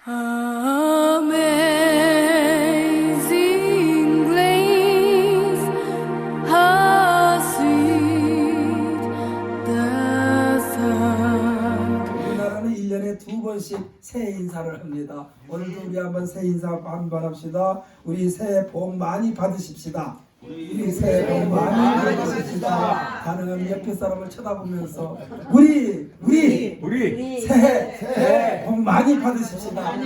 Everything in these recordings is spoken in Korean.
Amazing grace, how sweet the sound. 우리나라는 1년에 2번씩 새해 인사를 합니다. 오늘도 우리 한번 새해 인사 한번 합시다. 우리 새해 복 많이 받으십시다. 우리 새해 복 많이 받으십시다. 가능하면 옆에 사람을 쳐다보면서 우리 새해 복 많이 받으십시다.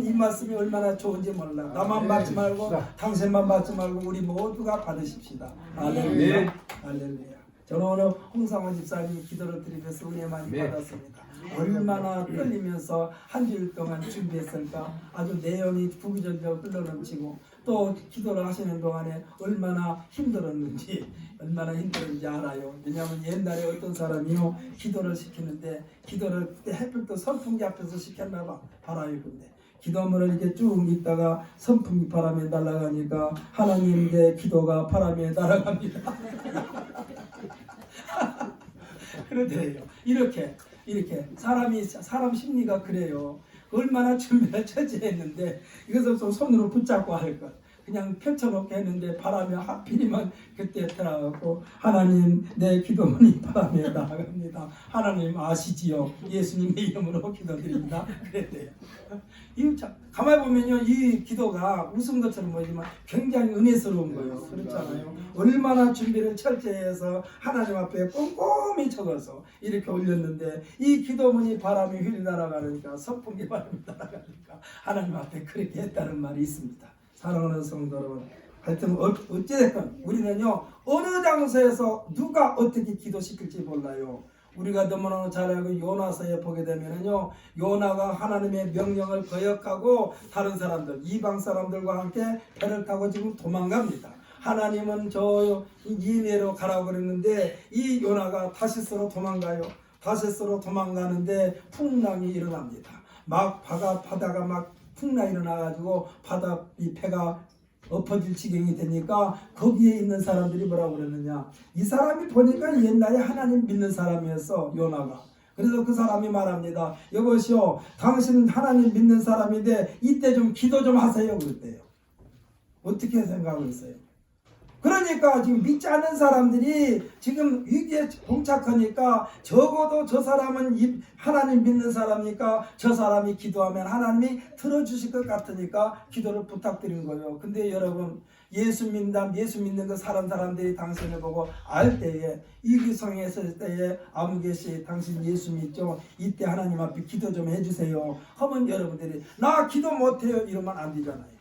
이 말씀이 얼마나 좋은지 몰라. 나만 받지 말고 당신만 받지 말고 우리 모두가 받으십시다. 할렐루야. 할렐루야. 저는 오늘 홍상원 집사님이 기도를 드리면서 은혜 많이 받았습니다. 얼마나 떨리면서 한 주일 동안 준비했을까. 아주 내용이 구구절절 흘러넘치고 또 기도를 하시는 동안에 얼마나 힘들었는지 알아요. 왜냐하면 옛날에 어떤 사람이요 기도를 시키는데 기도를 그때 햇빛도 선풍기 앞에서 시켰나 봐라요. 근데 기도문을 이렇게 쭉 읽다가 선풍기 바람에 날아가니까 하나님 내 기도가 바람에 날아갑니다. 그러더래요. 이렇게 사람 심리가 그래요. 얼마나 준비를 처지했는데 이것을 또 손으로 붙잡고 할 것. 그냥 펼쳐놓게 했는데 바람에 하필이면 그때 들어가고 하나님 내 기도문이 바람에 나갑니다. 하나님 아시지요? 예수님의 이름으로 기도드립니다. 그랬대요. 가만히 보면요 이 기도가 웃은 것처럼 보이지만 굉장히 은혜스러운 거예요. 그렇잖아요. 얼마나 준비를 철저해서 하나님 앞에 꼼꼼히 적어서 이렇게 올렸는데 이 기도문이 바람이 휘리 날아가니까 선풍기 바람이 날아가니까 하나님 앞에 그렇게 했다는 말이 있습니다. 사랑하는 성도 여러분, 하여튼 어찌됐건 우리는요 어느 장소에서 누가 어떻게 기도시킬지 몰라요. 우리가 너무나 잘 알고 요나서에 보게 되면은요 요나가 하나님의 명령을 거역하고 다른 사람들 이방 사람들과 함께 배를 타고 지금 도망갑니다. 하나님은 저 니네로 가라고 그랬는데 이 요나가 다시스로 도망가요. 다시스로 도망가는데 풍랑이 일어납니다. 막 바다가 막 풍랑이 일어나가지고 이 배가 엎어질 지경이 되니까 거기에 있는 사람들이 뭐라고 그랬느냐, 이 사람이 보니까 옛날에 하나님 믿는 사람이었어 요나가. 그래서 그 사람이 말합니다. 여보시오 당신 하나님 믿는 사람인데 이때 좀 기도 좀 하세요 그랬대요. 어떻게 생각을 했어요? 그러니까 지금 믿지 않는 사람들이 지금 위기에 봉착하니까 적어도 저 사람은 하나님 믿는 사람이니까 저 사람이 기도하면 하나님이 들어주실 것 같으니까 기도를 부탁드린 거예요. 근데 여러분 예수 믿는 그 사람들이 당신을 보고 알 때에 위기성에 있을 때에 아무개시 당신 예수 믿죠? 이때 하나님 앞에 기도 좀 해주세요 하면 여러분들이 나 기도 못해요 이러면 안 되잖아요.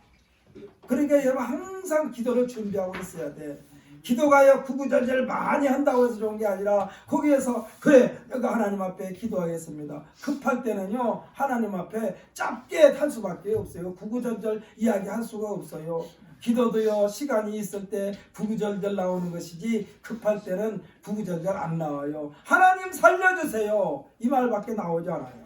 그러니까 여러분 항상 기도를 준비하고 있어야 돼. 기도가요 구구절절 많이 한다고 해서 좋은 게 아니라 거기에서 그래 내가 하나님 앞에 기도하겠습니다. 급할 때는요 하나님 앞에 짧게 할 수밖에 없어요. 구구절절 이야기할 수가 없어요. 기도도요 시간이 있을 때 구구절절 나오는 것이지 급할 때는 구구절절 안 나와요. 하나님 살려주세요 이 말밖에 나오지 않아요.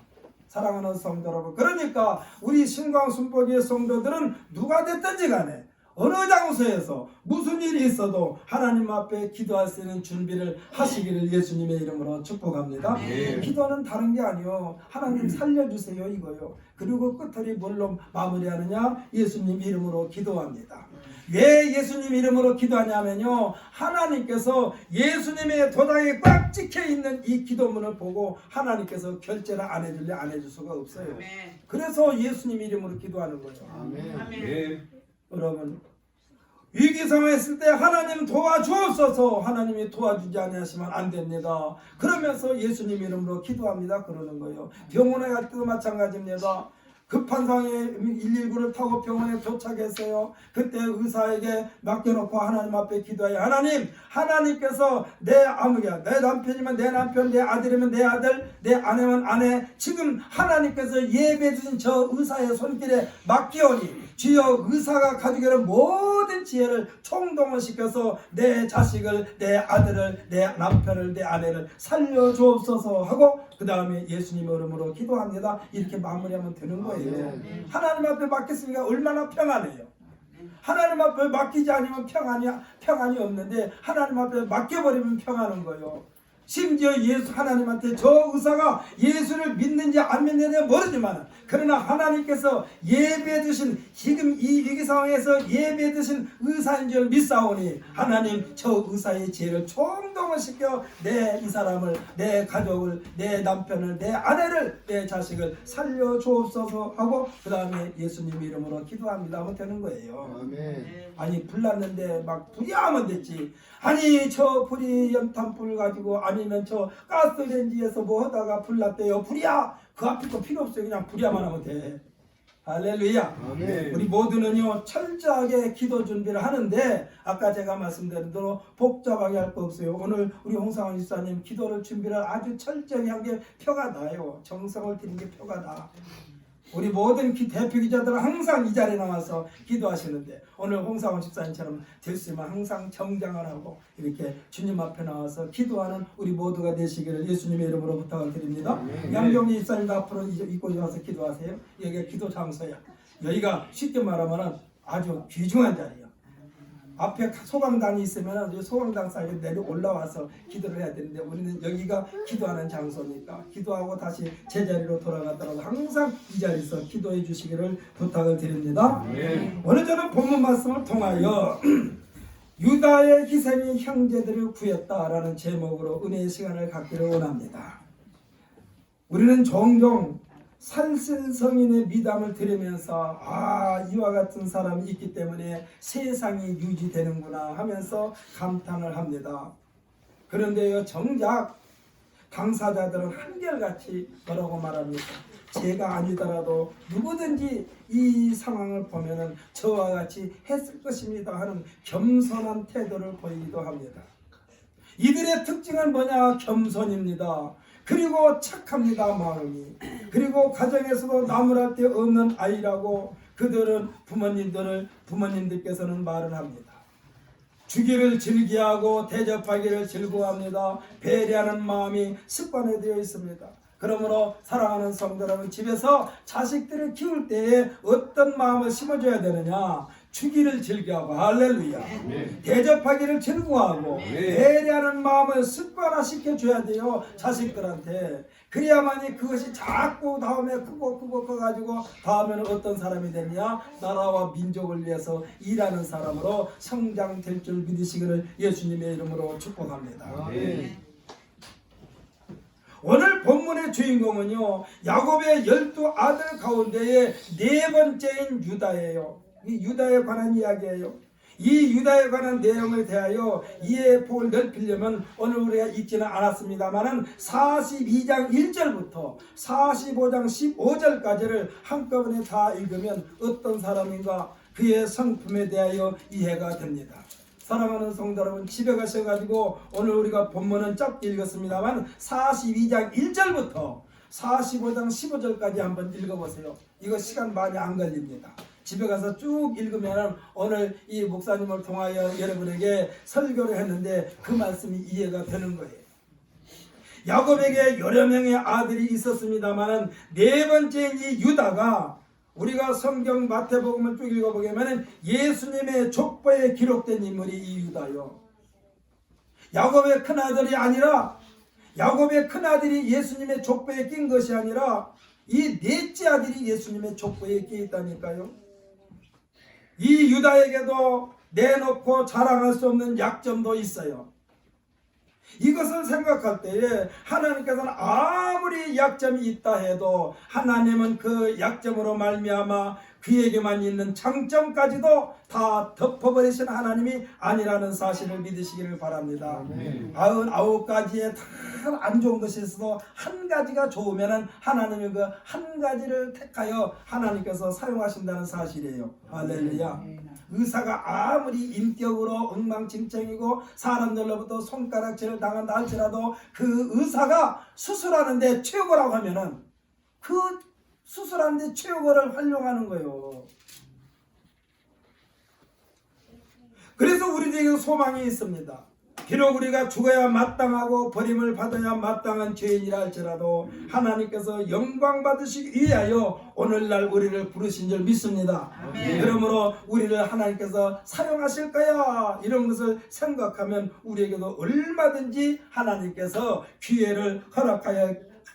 사랑하는 성도 여러분, 그러니까 우리 신광순복의 성도들은 누가 됐든지 간에 어느 장소에서 무슨 일이 있어도 하나님 앞에 기도할 수 있는 준비를 하시기를 예수님의 이름으로 축복합니다. 기도는 다른 게 아니요 하나님 살려주세요 이거요. 그리고 끝을 뭘로 마무리하느냐, 예수님 이름으로 기도합니다. 왜 예수님 이름으로 기도하냐면요 하나님께서 예수님의 도장에 꽉 찍혀있는 이 기도문을 보고 하나님께서 결제를 안 해줄래 안 해줄 수가 없어요. 아멘. 그래서 예수님 이름으로 기도하는 거예요. 아멘. 아멘. 여러분 위기 상황에 있을 때 하나님 도와주옵소서, 하나님이 도와주지 않으시면 안 됩니다. 그러면서 예수님 이름으로 기도합니다 그러는 거예요. 병원에 갈 때도 마찬가지입니다. 급한 상황에 119를 타고 병원에 도착했어요. 그때 의사에게 맡겨놓고 하나님 앞에 기도해요. 하나님께서 내 남편이면 내 남편, 내 아들이면 내 아들, 내 아내면 아내, 지금 하나님께서 예배해 주신 저 의사의 손길에 맡기오니 주여 의사가 가지고 있는 모든 지혜를 총동원시켜서 내 자식을, 내 아들을, 내 남편을, 내 아내를 살려주옵소서 하고 그 다음에 예수님 이름으로 기도합니다. 이렇게 마무리하면 되는 거예요. 하나님 앞에 맡겼으니까 얼마나 평안해요. 하나님 앞에 맡기지 않으면 평안이 없는데 하나님 앞에 맡겨버리면 평안한 거예요. 심지어 예수 하나님한테 저 의사가 예수를 믿는지 안 믿는지 모르지만 그러나 하나님께서 예배해 두신 지금 이 위기 상황에서 예배해 두신 의사인 줄 믿사오니 하나님 저 의사의 죄를 총동원시켜 내 이 사람을 내 가족을 내 남편을 내 아내를 내 자식을 살려 주옵소서 하고 그 다음에 예수님 이름으로 기도합니다 하면 되는 거예요. 아멘. 아니 불 났는데 막 불이 하면 됐지. 아니 저 불이 연탄불 가지고 아니면 저 가스레인지에서 뭐 하다가 불 났대요. 불이야. 그 앞에 거 필요 없어요. 그냥 불이야만 하면 돼. 할렐루야. 아멘. 우리 모두는요 철저하게 기도 준비를 하는데 아까 제가 말씀드린 대로 복잡하게 할 거 없어요. 오늘 우리 홍상원 집사님 기도를 준비를 아주 철저히 한 게 표가 나요. 정성을 들인 게 표가 나. 우리 모든 대표 기자들은 항상 이 자리에 나와서 기도하시는데 오늘 홍상원 집사님처럼 될 수 있으면 항상 정장을 하고 이렇게 주님 앞에 나와서 기도하는 우리 모두가 되시기를 예수님의 이름으로 부탁을 드립니다. 양경리 집사님도 앞으로 이곳에 와서 기도하세요. 여기가 기도 장소야. 여기가 쉽게 말하면 아주 귀중한 자리야. 앞에 소강당이 있으면 소강당 사이에 내려 올라와서 기도를 해야 되는데 우리는 여기가 기도하는 장소니까 기도하고 다시 제자리로 돌아가더라도 항상 이 자리에서 기도해 주시기를 부탁을 드립니다. 오늘 저는 본문 말씀을 통하여 유다의 희생이 형제들을 구했다라는 제목으로 은혜의 시간을 갖기를 원합니다. 우리는 종종 살신성인의 미담을 들으면서 이와 같은 사람이 있기 때문에 세상이 유지되는구나 하면서 감탄을 합니다. 그런데요 정작 당사자들은 한결같이 뭐라고 말합니까? 제가 아니더라도 누구든지 이 상황을 보면은 저와 같이 했을 것입니다 하는 겸손한 태도를 보이기도 합니다. 이들의 특징은 뭐냐? 겸손입니다. 그리고 착합니다 마음이. 그리고 가정에서도 나무랄 데 없는 아이라고 그들은 부모님들께서는 말을 합니다. 주기를 즐기하고 대접하기를 즐거워합니다. 배려하는 마음이 습관화되어 있습니다. 그러므로 사랑하는 성도 여러분, 집에서 자식들을 키울 때에 어떤 마음을 심어줘야 되느냐? 주기를 즐겨하고, 할렐루야. 대접하기를 즐거워하고 배려하는 마음을 습관화시켜줘야 돼요, 자식들한테. 그래야만이 그것이 자꾸 다음에 크고 커가지고 다음에는 어떤 사람이 되냐? 나라와 민족을 위해서 일하는 사람으로 성장될 줄 믿으시기를 예수님의 이름으로 축복합니다. 오늘 본문의 주인공은요 야곱의 12아들 가운데의 네 번째인 유다예요. 이 유다에 관한 이야기예요. 이 유다에 관한 내용에 대하여 이해의 폭을 넓히려면 오늘 우리가 읽지는 않았습니다만은 42장 1절부터 45장 15절까지를 한꺼번에 다 읽으면 어떤 사람인가 그의 성품에 대하여 이해가 됩니다. 사랑하는 성도 여러분, 집에 가셔가지고 오늘 우리가 본문은 짧게 읽었습니다만 42장 1절부터 45장 15절까지 한번 읽어보세요. 이거 시간 많이 안 걸립니다. 집에 가서 쭉 읽으면 오늘 이 목사님을 통하여 여러분에게 설교를 했는데 그 말씀이 이해가 되는 거예요. 야곱에게 여러 명의 아들이 있었습니다만 네 번째인 이 유다가 우리가 성경 마태복음을 쭉 읽어보면 예수님의 족보에 기록된 인물이 이 유다요. 야곱의 큰아들이 아니라 야곱의 큰아들이 예수님의 족보에 낀 것이 아니라 이 넷째 아들이 예수님의 족보에 끼어 있다니까요. 이 유다에게도 내놓고 자랑할 수 없는 약점도 있어요. 이것을 생각할 때에 하나님께서는 아무리 약점이 있다 해도 하나님은 그 약점으로 말미암아 그에게만 있는 장점까지도 다 덮어버리신 하나님이 아니라는 사실을 믿으시기를 바랍니다. 99가지에 다 안 좋은 것이 있어도 한 가지가 좋으면 하나님은 그 한 가지를 택하여 하나님께서 사용하신다는 사실이에요. 할렐루야. 의사가 아무리 인격으로 엉망진창이고 사람들로부터 손가락질을 당한다 할지라도 그 의사가 수술하는데 최고라고 하면은 그 수술하는데 최고를 활용하는 거예요. 그래서 우리들에게 소망이 있습니다. 비록 우리가 죽어야 마땅하고 버림을 받아야 마땅한 죄인이라 할지라도 하나님께서 영광 받으시기 위하여 오늘날 우리를 부르신 줄 믿습니다. 그러므로 우리를 하나님께서 사용하실 거야 이런 것을 생각하면 우리에게도 얼마든지 하나님께서 기회를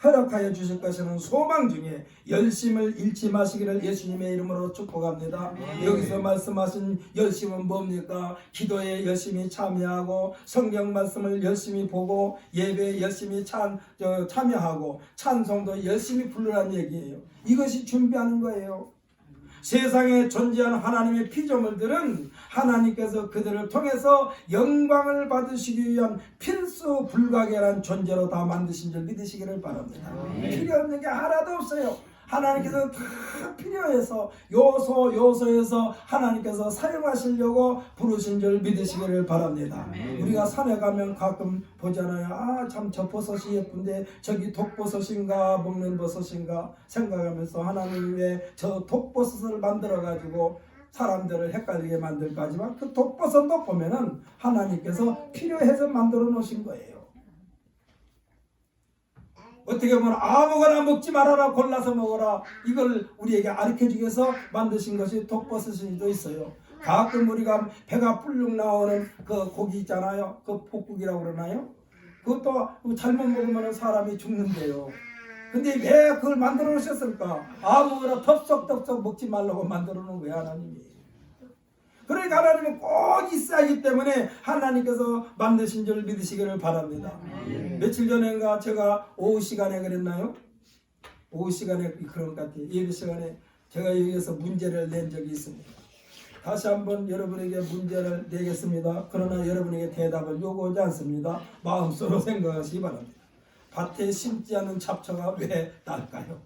허락하여 주실 것이라는 소망 중에 열심을 잃지 마시기를 예수님의 이름으로 축복합니다. 여기서 말씀하신 열심은 뭡니까? 기도에 열심히 참여하고 성경 말씀을 열심히 보고 예배에 열심히 참여하고 찬송도 열심히 부르라는 얘기예요. 이것이 준비하는 거예요. 세상에 존재하는 하나님의 피조물들은 하나님께서 그들을 통해서 영광을 받으시기 위한 필수 불가결한 존재로 다 만드신 줄 믿으시기를 바랍니다. 필요 없는 게 하나도 없어요. 하나님께서 다 필요해서 요소에서 하나님께서 사용하시려고 부르신 줄 믿으시기를 바랍니다. 우리가 산에 가면 가끔 보잖아요. 아, 참 저 버섯이 예쁜데 저기 독버섯인가 먹는 버섯인가 생각하면서 하나님 왜 저 독버섯을 만들어 가지고 사람들을 헷갈리게 만들까 하지만 그 독버섯도 보면은 하나님께서 필요해서 만들어 놓으신 거예요. 어떻게 보면 아무거나 먹지 말아라, 골라서 먹어라, 이걸 우리에게 가르쳐주기 위해서 만드신 것이 독버섯일 수도 있어요. 가끔 우리가 배가 불룩 나오는 그 고기 있잖아요. 그 복국이라고 그러나요? 그것도 잘못 먹으면 사람이 죽는데요. 근데 왜 그걸 만들어 놓으셨을까? 아무거나 덥석덥석 먹지 말라고 만들어 놓은 거야, 하나님이. 그러니까 하나님은 꼭 있어야 하기 때문에 하나님께서 만드신 줄 믿으시기를 바랍니다. 며칠 전인가 제가 오후 시간에 그랬나요? 오후 시간에 그런 것 같아요. 예배 시간에 제가 여기서 문제를 낸 적이 있습니다. 다시 한번 여러분에게 문제를 내겠습니다. 그러나 여러분에게 대답을 요구하지 않습니다. 마음속으로 생각하시기 바랍니다. 밭에 심지 않은 잡초가 왜 날까요?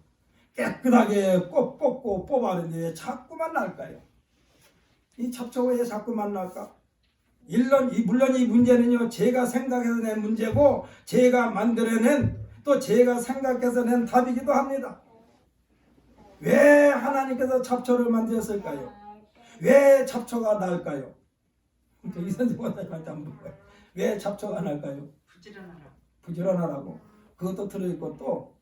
깨끗하게 꽃 뽑고 뽑았는데 왜 자꾸만 날까요? 이 잡초가 왜 자꾸만 날까? 물론 이 문제는요, 제가 생각해서 낸 문제고 제가 만들어낸, 또 제가 생각해서 낸 답이기도 합니다. 왜 하나님께서 잡초를 만드셨을까요? 왜 잡초가 날까요? 이 선생님한테 한번 볼까요? 왜 잡초가 날까요? 부지런하라고. 그것도 들어있고 또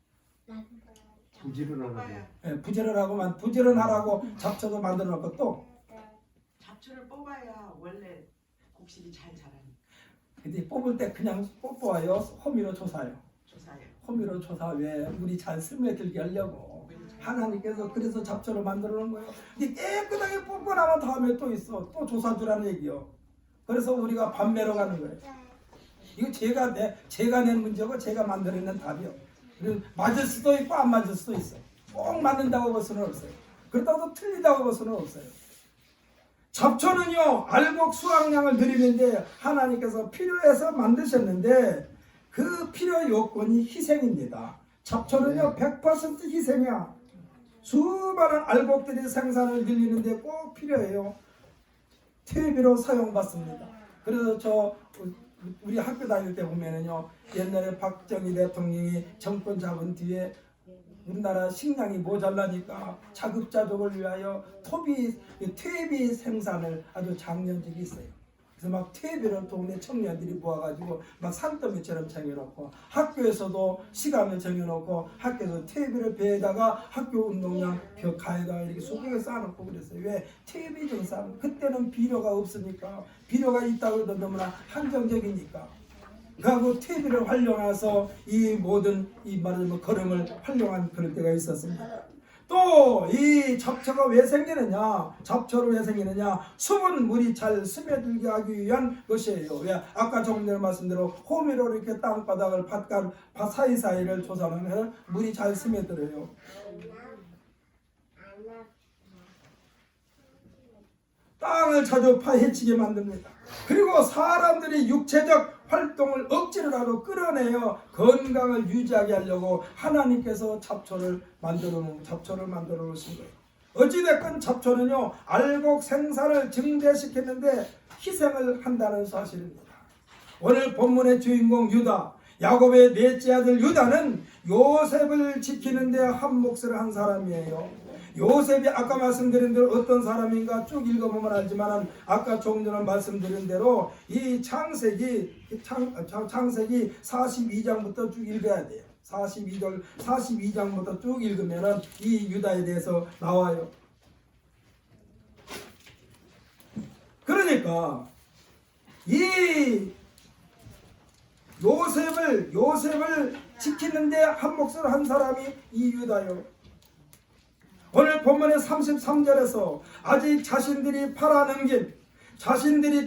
부지런하라고 잡초도 만들어 놓고 또 잡초를 뽑아야 원래 곡식이 잘 자라니까. 근데 뽑을 때 그냥 뽑아요? 호미로 조사요? 조사해요. 호미로 조사. 왜? 물이 잘 스며들게 하려고 하나님께서 그래서 잡초를 만들어 놓은 거예요. 근데 깨끗하게 뽑고 나면 다음에 또 있어. 또 조사 주라는 얘기요. 그래서 우리가 반매로 가는 거예요. 이거 제가 낸 문제고 제가 만들어낸 답이요. 맞을 수도 있고 안 맞을 수도 있어. 꼭 맞는다고 볼 수는 없어요. 그렇다고 틀리다고 볼 수는 없어요. 잡초는요, 알곡 수확량을 늘리는데 하나님께서 필요해서 만드셨는데 그 필요 요건이 희생입니다. 잡초는요 100% 희생이야. 수많은 알곡들이 생산을 늘리는데 꼭 필요해요. 퇴비로 사용받습니다. 그래서 우리 학교 다닐 때 보면은요, 옛날에 박정희 대통령이 정권 잡은 뒤에 우리나라 식량이 모자라니까 자급자족을 위하여 퇴비 생산을 아주 장려적이 있어요. 그래서 막 퇴비를 동네 청년들이 모아가지고 막 산더미처럼 정해놓고 학교에서도 시간을 정해놓고 학교에서 퇴비를 배에다가 학교 운동장 벽 가에다가 이렇게 소금에 쌓아놓고 그랬어요. 왜? 퇴비 증산. 그때는 비료가 없으니까, 비료가 있다고 해도 너무나 한정적이니까. 그리고 퇴비를 활용해서 이 모든 이 말하자면 걸음을 활용한 그럴 때가 있었습니다. 또 이 잡초가 왜 생기느냐? 잡초를 왜 생기느냐? 수분 물이 잘 스며들게 하기 위한 것이에요. 왜? 아까 조금 전에 말씀대로 호미로 이렇게 땅바닥을 밭 사이사이를 조사하면 물이 잘 스며들어요. 땅을 자주 파헤치게 만듭니다. 그리고 사람들이 육체적 활동을 억지로라도 끌어내어 건강을 유지하게 하려고 하나님께서 잡초를 만들어 놓으신 거예요. 어찌됐건 잡초는요, 알곡 생산을 증대시켰는데 희생을 한다는 사실입니다. 오늘 본문의 주인공 유다, 야곱의 넷째 아들 유다는 요셉을 지키는데 한 몫을 한 사람이에요. 요셉이 아까 말씀드린 대로 어떤 사람인가 쭉 읽어보면 알지만 아까 조금 전에 말씀드린 대로 이 창세기 42장부터 쭉 읽어야 돼요. 42장부터 쭉 읽으면 이 유다에 대해서 나와요. 그러니까 이 요셉을 지키는데 한 몫을 한 사람이 이 유다요. 오늘 본문의 33절에서 아직 자신들이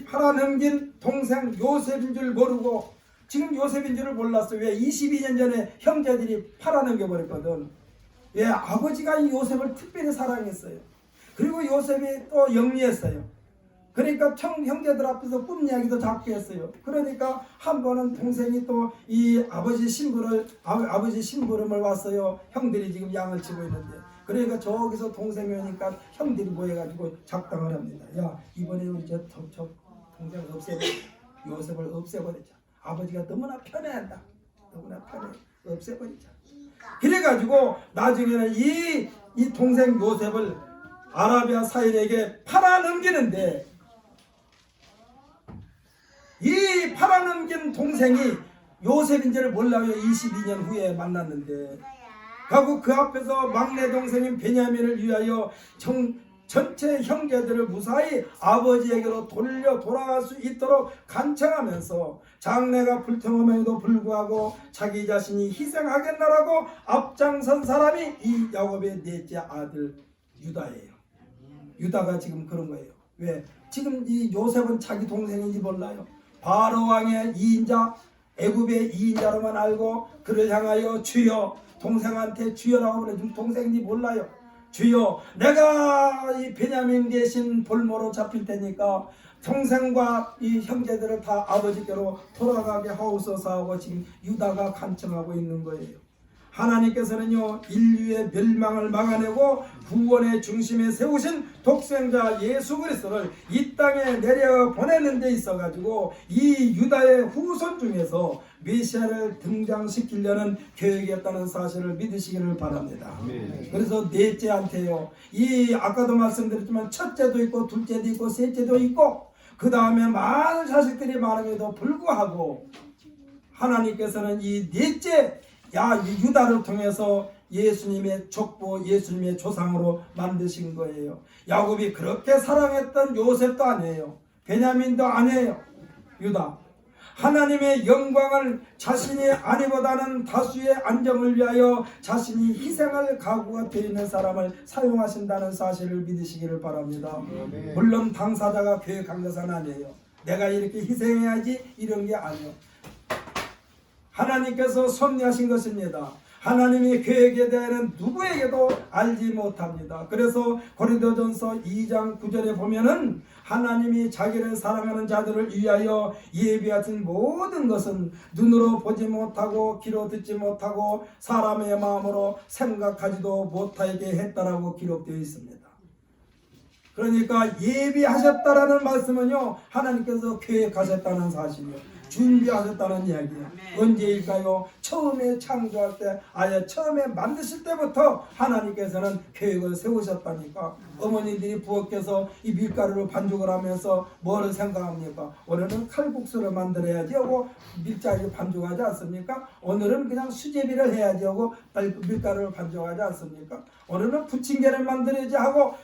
팔아넘긴 동생 요셉인 줄 모르고, 지금 요셉인 줄을 몰랐어요. 왜? 22년 전에 형제들이 팔아넘겨 버렸거든. 왜? 아버지가 이 요셉을 특별히 사랑했어요. 그리고 요셉이 또 영리했어요. 그러니까 형제들 앞에서 꿈 이야기도 자꾸 했어요. 그러니까 한 번은 동생이 또 이 아버지 심부름을 왔어요. 형들이 지금 양을 치고 있는데, 그러니까 저기서 동생이 오니까 형들이 모여가지고 작당을 합니다. 야, 이번에 우리 저 동생 요셉을 없애버리자. 아버지가 너무나 편해한다. 너무나 편해. 없애버리자. 그래가지고 나중에는 이 동생 요셉을 아라비아 사일에게 팔아넘기는데, 이 팔아넘긴 동생이 요셉인지를 몰라요. 22년 후에 만났는데, 결국 그 앞에서 막내 동생인 베냐민을 위하여 전체 형제들을 무사히 아버지에게로 돌아갈 수 있도록 간청하면서 장래가 불투명함에도 불구하고 자기 자신이 희생하겠나라고 앞장선 사람이 이 야곱의 넷째 아들 유다예요. 유다가 지금 그런 거예요. 왜? 지금 이 요셉은 자기 동생인지 몰라요. 바로 왕의 2인자, 애굽의 2인자로만 알고 그를 향하여 주여, 동생한테 주여라고 그래. 지금 동생인지 몰라요. 주여, 내가 이 베냐민 대신 볼모로 잡힐 테니까 동생과 이 형제들을 다 아버지께로 돌아가게 하옵소서 하고 지금 유다가 간청하고 있는 거예요. 하나님께서는요, 인류의 멸망을 막아내고 구원의 중심에 세우신 독생자 예수 그리스도를 이 땅에 내려 보내는 데 있어 가지고 이 유다의 후손 중에서 메시아를 등장시키려는 계획이었다는 사실을 믿으시기를 바랍니다. 그래서 넷째한테요, 이 아까도 말씀드렸지만 첫째도 있고 둘째도 있고 셋째도 있고 그 다음에 많은 자식들이 많음에도 불구하고 하나님께서는 이 넷째 유다를 통해서 예수님의 족보, 예수님의 조상으로 만드신 거예요. 야곱이 그렇게 사랑했던 요셉도 아니에요. 베냐민도 아니에요. 유다. 하나님의 영광을 자신의 아내보다는 다수의 안정을 위하여 자신이 희생할 각오가 되어 있는 사람을 사용하신다는 사실을 믿으시기를 바랍니다. 물론 당사자가 계획한 것은 아니에요. 내가 이렇게 희생해야지 이런 게 아니에요. 하나님께서 섭리하신 것입니다. 하나님의 계획에 대해서는 누구에게도 알지 못합니다. 그래서 고린도전서 2장 9절에 보면은 하나님이 자기를 사랑하는 자들을 위하여 예비하신 모든 것은 눈으로 보지 못하고 귀로 듣지 못하고 사람의 마음으로 생각하지도 못하게 했다라고 기록되어 있습니다. 그러니까 예비하셨다라는 말씀은요, 하나님께서 계획하셨다는 사실이에요. 준비하셨다는 이야기예요. 언제일까요? 처음에 창조할 때, 아예 처음에 만드실 때부터 하나님께서는 계획을 세우셨다니까. 어머니들이 부엌에서 이 밀가루를 반죽을 하면서 뭐를 생각합니까? 오늘은 칼국수를 만들어야지 하고 밀가루를 반죽하지 않습니까? 오늘은 그냥 수제비를 해야지 하고 밀가루를 반죽하지 않습니까? 오늘은 부침개를 만들어야지 하고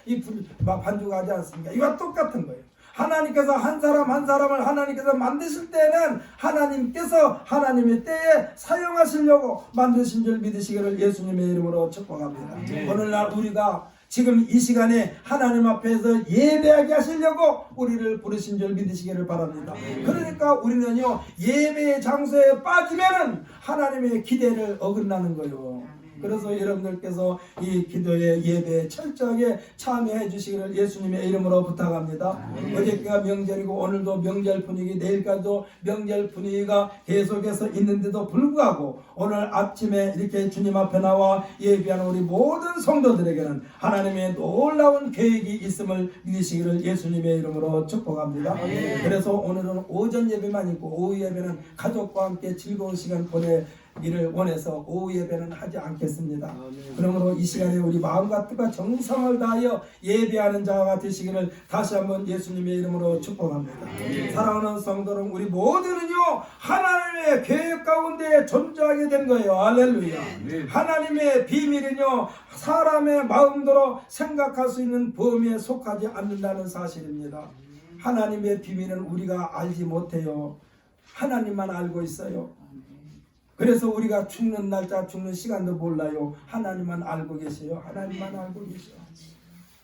반죽하지 않습니까? 이와 똑같은 거예요. 하나님께서 한 사람 한 사람을 하나님께서 만드실 때는 하나님께서 하나님의 때에 사용하시려고 만드신 줄 믿으시기를 예수님의 이름으로 축복합니다. 오늘날 우리가 지금 이 시간에 하나님 앞에서 예배하게 하시려고 우리를 부르신 줄 믿으시기를 바랍니다. 그러니까 우리는요, 예배의 장소에 빠지면은 하나님의 기대를 어긋나는 거예요. 그래서 여러분들께서 이 기도의 예배에 철저하게 참여해 주시기를 예수님의 이름으로 부탁합니다. 어저께가 명절이고 오늘도 명절 분위기, 내일까지도 명절 분위기가 계속해서 있는데도 불구하고 오늘 아침에 이렇게 주님 앞에 나와 예배하는 우리 모든 성도들에게는 하나님의 놀라운 계획이 있음을 믿으시기를 예수님의 이름으로 축복합니다. 그래서 오늘은 오전 예배만 있고 오후 예배는 가족과 함께 즐거운 시간 보내 이를 원해서 오후 예배는 하지 않겠습니다. 그러므로 이 시간에 우리 마음과 뜻과 정성을 다하여 예배하는 자가 되시기를 다시 한번 예수님의 이름으로 축복합니다. 사랑하는 성도는 우리 모두는요 하나님의 계획 가운데 존재하게 된 거예요. 할렐루야. 하나님의 비밀은요 사람의 마음대로 생각할 수 있는 범위에 속하지 않는다는 사실입니다. 하나님의 비밀은 우리가 알지 못해요. 하나님만 알고 있어요. 그래서 우리가 죽는 날짜 죽는 시간도 몰라요. 하나님만 알고 계세요. 하나님만 알고 계세요.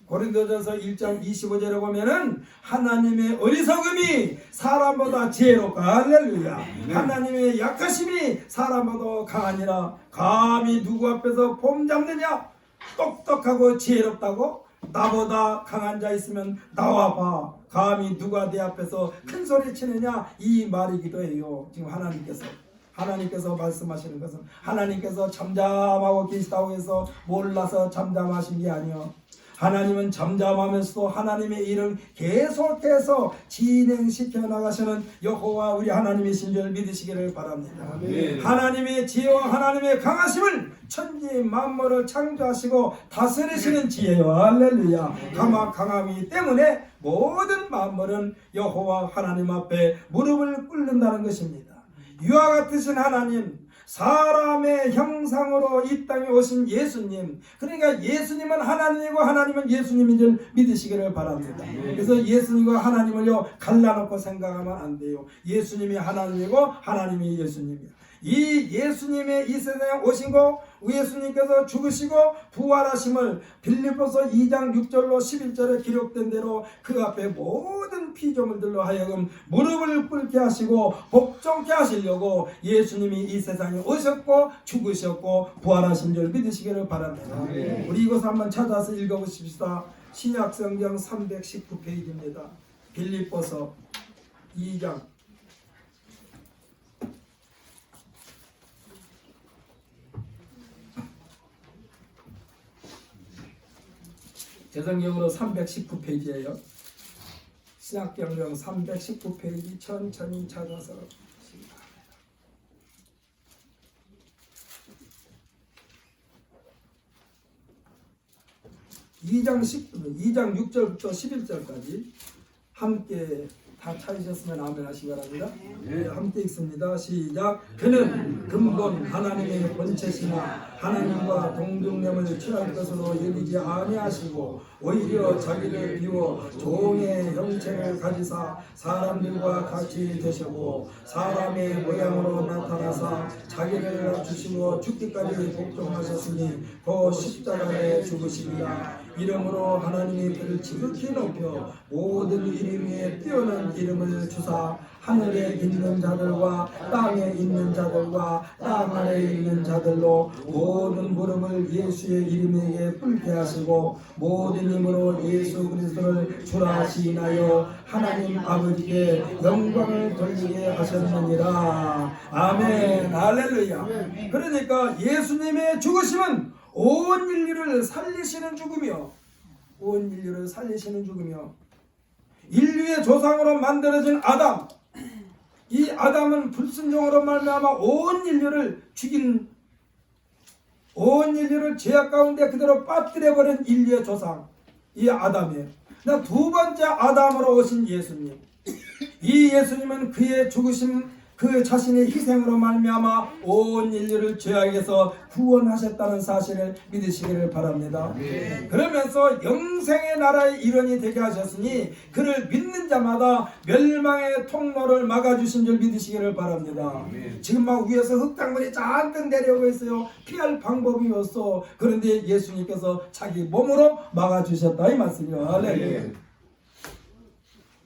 고린도전서 1장 25절에 보면은 하나님의 어리석음이 사람보다 지혜롭고 할렐루야. 하나님의 약하심이 사람보다 강하니라. 감히 누구 앞에서 폼 잡느냐? 똑똑하고 지혜롭다고? 나보다 강한 자 있으면 나와 봐. 감히 누가 내 앞에서 큰 소리 치느냐? 이 말이기도 해요. 지금 하나님께서 말씀하시는 것은 하나님께서 잠잠하고 계시다고 해서 몰라서 잠잠하신 게 아니요. 하나님은 잠잠하면서도 하나님의 일을 계속해서 진행시켜 나가시는 여호와 우리 하나님이신 줄 믿으시기를 바랍니다. 아멘. 하나님의 지혜와 하나님의 강하심을 천지 만물을 창조하시고 다스리시는 지혜요. 할렐루야. 강함이 때문에 모든 만물은 여호와 하나님 앞에 무릎을 꿇는다는 것입니다. 이와 같으신 하나님, 사람의 형상으로 이 땅에 오신 예수님, 그러니까 예수님은 하나님이고 하나님은 예수님인 줄 믿으시기를 바랍니다. 그래서 예수님과 하나님을요 갈라놓고 생각하면 안 돼요. 예수님이 하나님이고 하나님이 예수님이야. 이 예수님의 이 세상에 오신 거 예수님께서 죽으시고 부활하심을 빌립보서 2장 6절로 11절에 기록된 대로 그 앞에 모든 피조물들로 하여금 무릎을 꿇게 하시고 복종케 하시려고 예수님이 이 세상에 오셨고 죽으셨고 부활하신 줄 믿으시기를 바랍니다. 우리 이것을 한번 찾아서 읽어보십시다. 신약성경 319페이지입니다. 빌립보서 2장 제성경으로 319페이지예요. 신약경영 319페이지 천천히 찾아서 2장 6절부터 11절까지 함께 다 찾으셨으면 아멘 하시기 바랍니다. 네, 함께 읽습니다. 시작. 그는 근본 하나님의 본체시나 하나님과 동등됨을 취할 것으로 여기지 아니하시고 오히려 자기를 비워 종의 형체를 가지사 사람들과 같이 되셨고 사람의 모양으로 나타나사 자기를 낮추시고 죽기까지 복종하셨으니 그 십자가에 죽으시리라. 이름으로 하나님의 그를 지극히 높여 모든 이름 위에 뛰어난 이름을 주사 하늘에 있는 자들과 땅에 있는 자들과 땅 아래에 있는 자들로 모든 무릎을 예수의 이름에게 꿇게 하시고 모든 힘으로 예수 그리스도를 주라 시인하여 하나님 아버지께 영광을 돌리게 하셨느니라. 아멘. 할렐루야. 그러니까 예수님의 죽으심은 온 인류를 살리시는 죽음이요. 온 인류를 살리시는 죽음이요. 인류의 조상으로 만들어진 아담. 이 아담은 불순종으로 말미암아 온 인류를 죽인 온 인류를 죄악 가운데 그대로 빠뜨려버린 인류의 조상. 이 아담이에요. 두 번째 아담으로 오신 예수님. 이 예수님은 그의 죽으심 그 자신의 희생으로 말미암아 온 인류를 죄악에서 구원하셨다는 사실을 믿으시기를 바랍니다. 그러면서 영생의 나라의 일원이 되게 하셨으니 그를 믿는 자마다 멸망의 통로를 막아주신 줄 믿으시기를 바랍니다. 지금 막 위에서 흙탕물이 잔뜩 내려오고 있어요. 피할 방법이 없어. 그런데 예수님께서 자기 몸으로 막아주셨다 이 말씀이요. 할렐루야.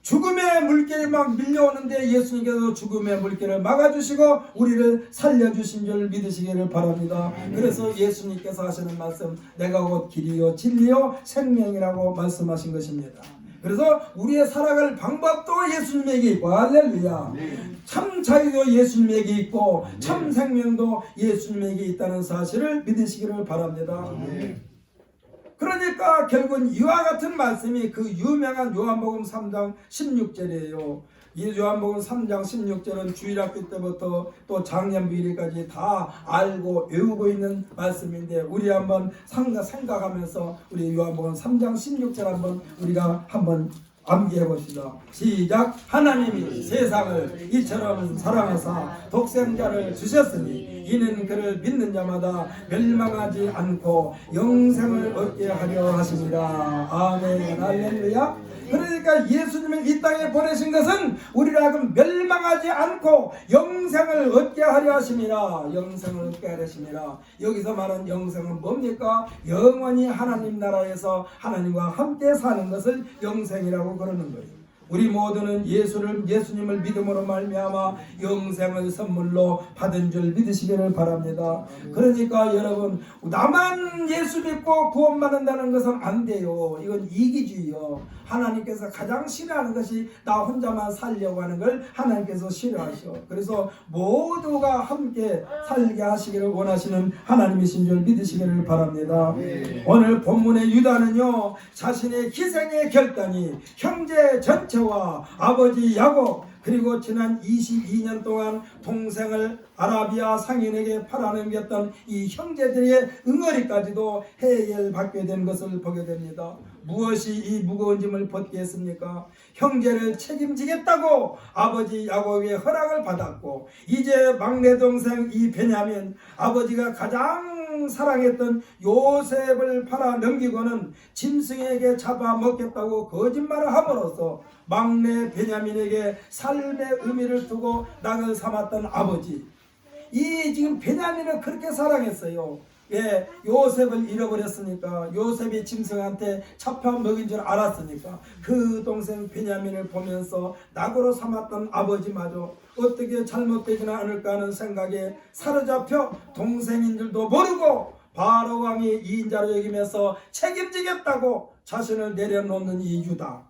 죽음의 물길이 막 밀려오는데 예수님께서 죽음의 물길을 막아주시고 우리를 살려주신 줄 믿으시기를 바랍니다. 그래서 예수님께서 하시는 말씀, 내가 곧 길이요 진리요 생명이라고 말씀하신 것입니다. 그래서 우리의 살아갈 방법도 예수님에게 있고, 할렐루야. 참 자유도 예수님에게 있고 참 생명도 예수님에게 있다는 사실을 믿으시기를 바랍니다. 그러니까 결국은 이와 같은 말씀이 그 유명한 요한복음 3장 16절이에요. 이 요한복음 3장 16절은 주일학교 때부터 또 장년비리까지 다 알고 외우고 있는 말씀인데 우리 한번 생각하면서 우리 요한복음 3장 16절 우리가 한번 암기해 봅시다. 시작. 하나님이 세상을 이처럼 사랑하사 독생자를 주셨으니 이는 그를 믿는 자마다 멸망하지 않고 영생을 얻게 하려 하십니다. 아멘. 할렐루야. 그러니까 예수님을 이 땅에 보내신 것은 우리를 하여금 멸망하지 않고 영생을 얻게 하려 하십니다. 영생을 얻게 하려 하십니다. 여기서 말하는 영생은 뭡니까? 영원히 하나님 나라에서 하나님과 함께 사는 것을 영생이라고 그러는 거예요. 우리 모두는 예수님을 믿음으로 말미암아 영생을 선물로 받은 줄 믿으시기를 바랍니다. 그러니까 여러분, 나만 예수 믿고 구원받는다는 것은 안 돼요. 이건 이기주의요. 하나님께서 가장 싫어하는 것이 나 혼자만 살려고 하는 걸 하나님께서 싫어하셔. 그래서 모두가 함께 살게 하시기를 원하시는 하나님이신 줄 믿으시기를 바랍니다. 오늘 본문의 유다는요, 자신의 희생의 결단이 형제 전체와 아버지 야곱 그리고 지난 22년 동안 동생을 아라비아 상인에게 팔아넘겼던 이 형제들의 응어리까지도 해결받게 된 것을 보게 됩니다. 무엇이 이 무거운 짐을 벗게 했습니까? 형제를 책임지겠다고 아버지 야곱의 허락을 받았고, 이제 막내 동생 이 베냐민, 아버지가 가장 사랑했던 요셉을 팔아넘기고는 짐승에게 잡아먹겠다고 거짓말을 함으로써 막내 베냐민에게 삶의 의미를 두고 낙을 삼았던 아버지, 이 지금 베냐민을 그렇게 사랑했어요. 왜? 요셉을 잃어버렸으니까, 요셉이 짐승한테 잡혀먹인 줄 알았으니까 그 동생 베냐민을 보면서 낙으로 삼았던 아버지마저 어떻게 잘못되지는 않을까 하는 생각에 사로잡혀 동생인 줄도 모르고 바로 왕이 이인자로 여기면서 책임지겠다고 자신을 내려놓는 이 유다.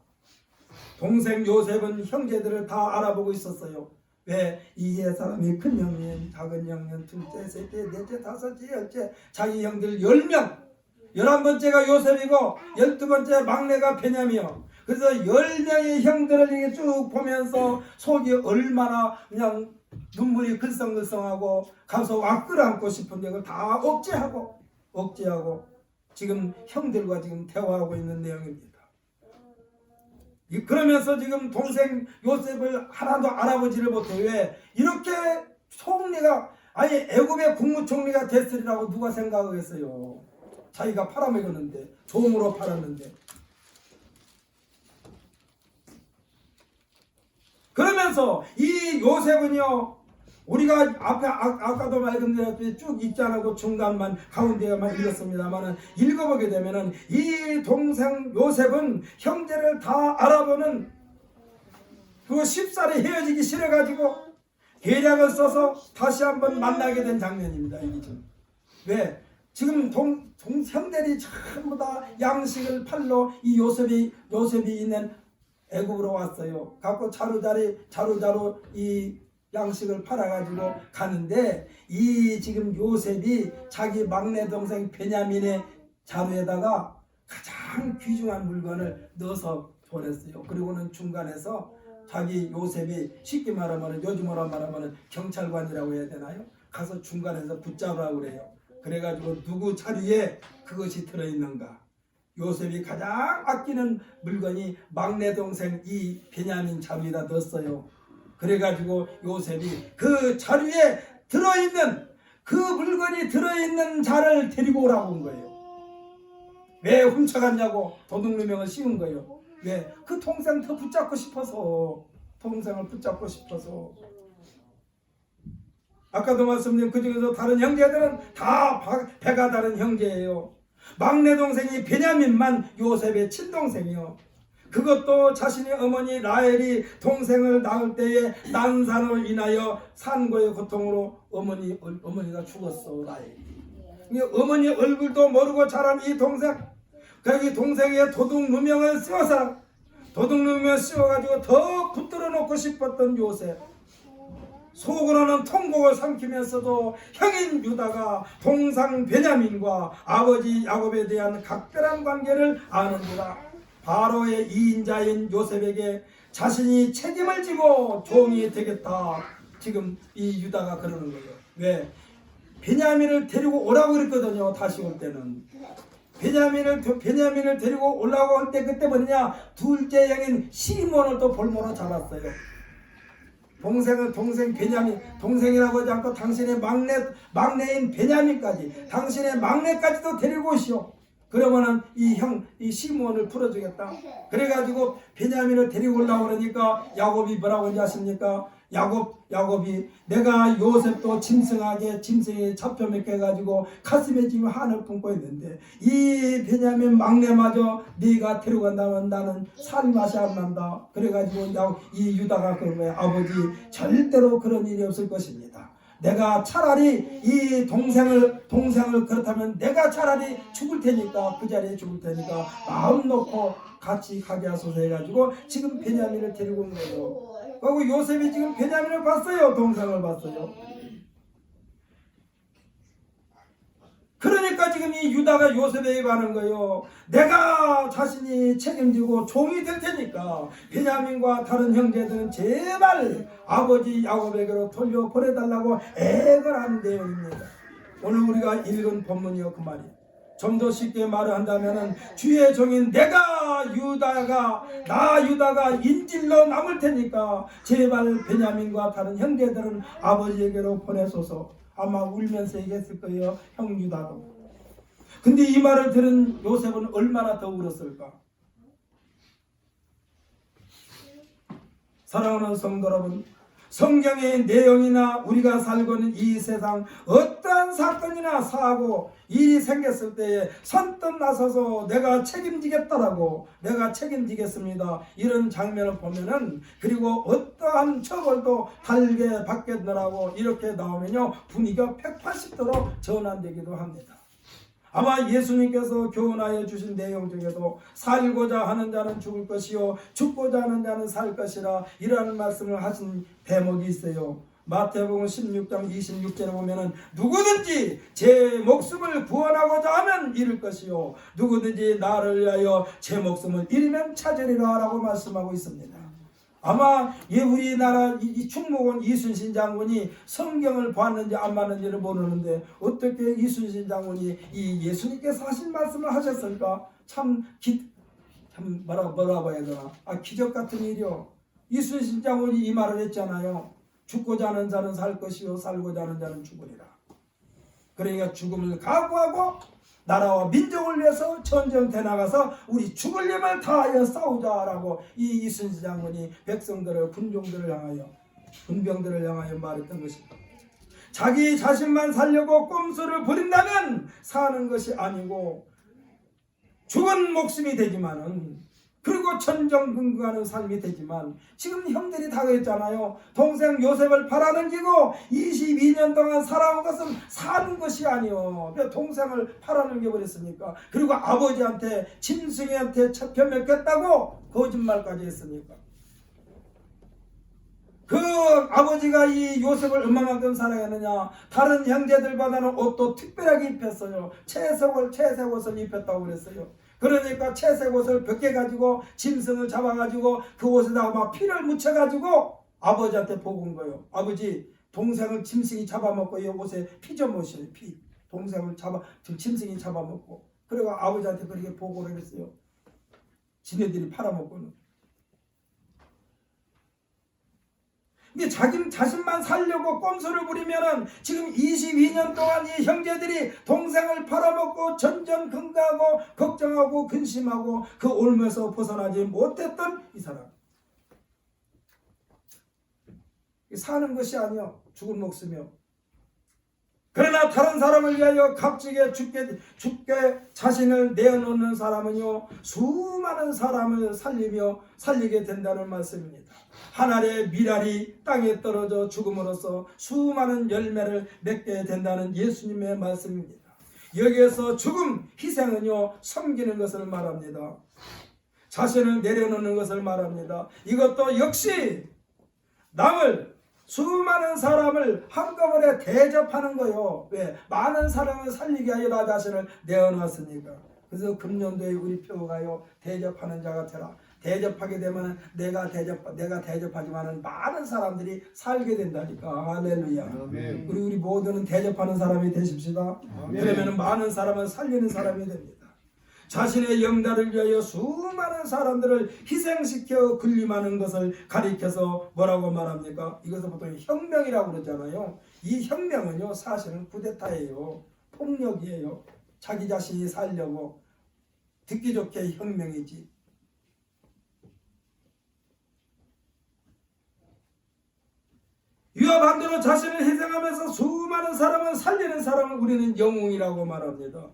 동생 요셉은 형제들을 다 알아보고 있었어요. 왜? 이해 사람이 큰 형님, 작은 형님, 둘째, 셋째, 넷째, 다섯째, 열째, 자기 형들 10명, 11번째가 요셉이고 12번째 막내가 베냐민이요. 그래서 10명의 형들을 이렇게 쭉 보면서 속이 얼마나 그냥 눈물이 글썽글썽하고 가서 와 끌어안고 싶은데 그걸 다 억제하고 지금 형들과 지금 대화하고 있는 내용입니다. 그러면서 지금 동생 요셉을 하나도 알아보지를 못해. 왜? 이렇게 총리가, 아니 애굽의 국무총리가 됐으리라고 누가 생각하겠어요? 자기가 팔아먹었는데, 종으로 팔았는데. 그러면서 이 요셉은요, 우리가 앞에 아까도 말씀드렸듯이 쭉 읽지 않고 중간만 가운데만 읽었습니다만 읽어보게 되면은 이 동생 요셉은 형제를 다 알아보는 그 쉽사리 헤어지기 싫어가지고 계략을 써서 다시 한번 만나게 된 장면입니다. 이게 좀. 왜? 지금 형들이 전부 다 양식을 팔러 이 요셉이 있는 애굽으로 왔어요. 갖고 자루자루 이 양식을 팔아가지고 가는데, 이 지금 요셉이 자기 막내 동생 베냐민의 자루에다가 가장 귀중한 물건을 넣어서 보냈어요. 그리고는 중간에서 자기 요셉이 쉽게 말하면 요즘으로 말하면 경찰관이라고 해야 되나요? 가서 중간에서 붙잡으라고 그래요. 그래가지고 누구 자리에 그것이 들어있는가? 요셉이 가장 아끼는 물건이 막내 동생 이 베냐민 자루에다 넣었어요. 그래가지고 요셉이 그 자루에 들어있는 그 물건이 들어있는 자를 데리고 오라고 온 거예요. 왜 훔쳐갔냐고 도둑누명을 씌운 거예요. 왜? 그 동생 더 붙잡고 싶어서, 동생을 붙잡고 싶어서. 아까도 말씀드린 그 중에서 다른 형제들은 다 배가 다른 형제예요. 막내 동생이 베냐민만 요셉의 친동생이요. 그것도 자신의 어머니 라헬이 동생을 낳을 때에 난산으로 인하여 산고의 고통으로 어머니가 죽었어. 라헬이. 어머니 얼굴도 모르고 자란 이 동생, 거기 동생의 도둑 누명을 씌워가지고 더 붙들어 놓고 싶었던 요셉. 속으로는 통곡을 삼키면서도 형인 유다가 동상 베냐민과 아버지 야곱에 대한 각별한 관계를 아는구나. 바로의 이인자인 요셉에게 자신이 책임을 지고 종이 되겠다. 지금 이 유다가 그러는 거예요. 왜? 베냐민을 데리고 오라고 그랬거든요. 다시 올 때는. 베냐민을 데리고 올라오고 할 때 그때 뭐냐? 둘째 형인 시몬을 또 볼모로 잡았어요. 동생 베냐민, 동생이라고 하지 않고 당신의 막내인 베냐민까지, 당신의 막내까지도 데리고 오시오. 그러면은 이 시몬을 풀어주겠다. 그래가지고 베냐민을 데리고 올라오고 그러니까 야곱이 뭐라고 하는지 아십니까? 야곱이 내가 요셉도 짐승에 잡혀 먹혀가지고 가슴에 지금 한을 품고 있는데 이 베냐민 막내마저 네가 데려간다면 나는 살맛이 안 난다. 그래가지고 이 유다가 그런 거예요. 아버지 절대로 그런 일이 없을 것입니다. 내가 차라리 이 동생을 그렇다면 내가 차라리 죽을 테니까 그 자리에 죽을 테니까 마음 놓고 같이 가게 하소서 해가지고 지금 베냐민을 데리고 온 거예요. 그리고 요셉이 지금 베냐민을 봤어요. 동생을 봤어요. 그러니까 지금 이 유다가 요셉에게 가는 거예요. 내가 자신이 책임지고 종이 될 테니까 베냐민과 다른 형제들은 제발 아버지 야곱에게로 돌려보내달라고 애걸하는 내용입니다. 오늘 우리가 읽은 본문이요 그 말이에요. 좀 더 쉽게 말을 한다면은 주의 종인 나 유다가 인질로 남을 테니까 제발 베냐민과 다른 형제들은 아버지에게로 보내소서. 아마 울면서 얘기했을 거예요. 형 유다도. 근데 이 말을 들은 요셉은 얼마나 더 울었을까? 사랑하는 성도 여러분, 성경의 내용이나 우리가 살고 있는 이 세상 어떠한 사건이나 사고 일이 생겼을 때에 선뜻 나서서 내가 책임지겠다라고 내가 책임지겠습니다 이런 장면을 보면은 그리고 어떠한 처벌도 달게 받겠느라고 이렇게 나오면요 분위기가 180도로 전환되기도 합니다. 아마 예수님께서 교훈하여 주신 내용 중에도 살고자 하는 자는 죽을 것이요 죽고자 하는 자는 살 것이라 이라는 말씀을 하신 대목이 있어요. 마태복음 16장 26절에 보면은 누구든지 제 목숨을 구원하고자 하면 잃을 것이요 누구든지 나를 위하여 제 목숨을 잃으면 찾으리라 라고 말씀하고 있습니다. 아마 우리나라 이 충무공 이순신 장군이 성경을 봤는지 안 봤는지를 모르는데 어떻게 이순신 장군이 이 예수님께서 하신 말씀을 하셨을까? 참 뭐라고 해야 되나? 기적 같은 일이요. 이순신 장군이 이 말을 했잖아요. 죽고자 하는 자는 살 것이요 살고자 하는 자는 죽으리라. 그러니까 죽음을 각오하고 나라와 민족을 위해서 전쟁터에 나가서 우리 죽을 힘을 다하여 싸우자라고 이 이순신 장군이 백성들을 군병들을 향하여 말했던 것입니다. 자기 자신만 살려고 꼼수를 부린다면 사는 것이 아니고 죽은 목숨이 되지만은 그리고 천정근거하는 삶이 되지만 지금 형들이 다 그랬잖아요. 동생 요셉을 팔아넘기고 22년 동안 살아온 것은 사는 것이 아니요. 왜 동생을 팔아넘겨버렸습니까? 그리고 아버지한테 짐승이한테 잡혀 먹겠다고 거짓말까지 했습니까? 그 아버지가 이 요셉을 얼마만큼 사랑했느냐. 다른 형제들보다는 옷도 특별하게 입혔어요. 채색 옷을 입혔다고 그랬어요. 그러니까 채색 옷을 벗겨가지고 짐승을 잡아가지고 그 옷에다가 막 피를 묻혀가지고 아버지한테 보고 온 거예요. 아버지 동생을 짐승이 잡아먹고 이 옷에 피 좀 묻혀요. 피. 동생을 짐승이 잡아먹고. 그리고 아버지한테 그렇게 보고를 했어요. 지네들이 팔아먹고는. 근데 자신만 살려고 꼼수를 부리면은 지금 22년 동안 이 형제들이 동생을 팔아먹고 전전긍긍하고 걱정하고 근심하고 그 올무에서 벗어나지 못했던 이 사람. 사는 것이 아니요 죽은 목숨이요. 그러나 다른 사람을 위하여 값지게 죽게 자신을 내어놓는 사람은요 수많은 사람을 살리게 된다는 말씀입니다. 한 알의 밀알이 땅에 떨어져 죽음으로써 수많은 열매를 맺게 된다는 예수님의 말씀입니다. 여기에서 죽음, 희생은요 섬기는 것을 말합니다. 자신을 내려놓는 것을 말합니다. 이것도 역시 수많은 사람을 한꺼번에 대접하는 거요. 왜? 많은 사람을 살리게 하여 나 자신을 내어놨으니까. 그래서 금년도에 우리 표가요 대접하는 자가 되라. 대접하게 되면 내가 대접하지만은 많은 사람들이 살게 된다니까. 할렐루야. 아멘. 우리 모두는 대접하는 사람이 되십시다. 그러면 많은 사람은 살리는 사람이 됩니다. 자신의 영달을 위하여 수많은 사람들을 희생시켜 군림하는 것을 가리켜서 뭐라고 말합니까? 이것을 보통 혁명이라고 그러잖아요. 이 혁명은요 사실은 쿠데타예요. 폭력이에요. 자기 자신이 살려고 듣기 좋게 혁명이지. 이와 반대로 자신을 희생하면서 수많은 사람을 살리는 사람을 우리는 영웅이라고 말합니다.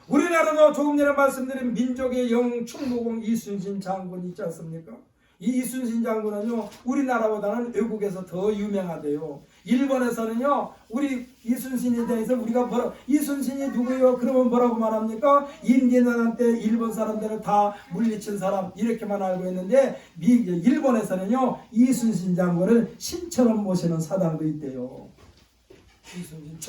우리나라도 조금 전에 말씀드린 민족의 영웅 충무공 이순신 장군 있지 않습니까? 이 이순신 장군은요 우리나라보다는 외국에서 더 유명하대요. 일본에서는요 우리 이순신에 대해서 우리가 이순신이 누구예요? 그러면 뭐라고 말합니까? 임진왜란 때 일본 사람들을 다 물리친 사람 이렇게만 알고 있는데 일본에서는요 이순신 장군을 신처럼 모시는 사당도 있대요. 이순신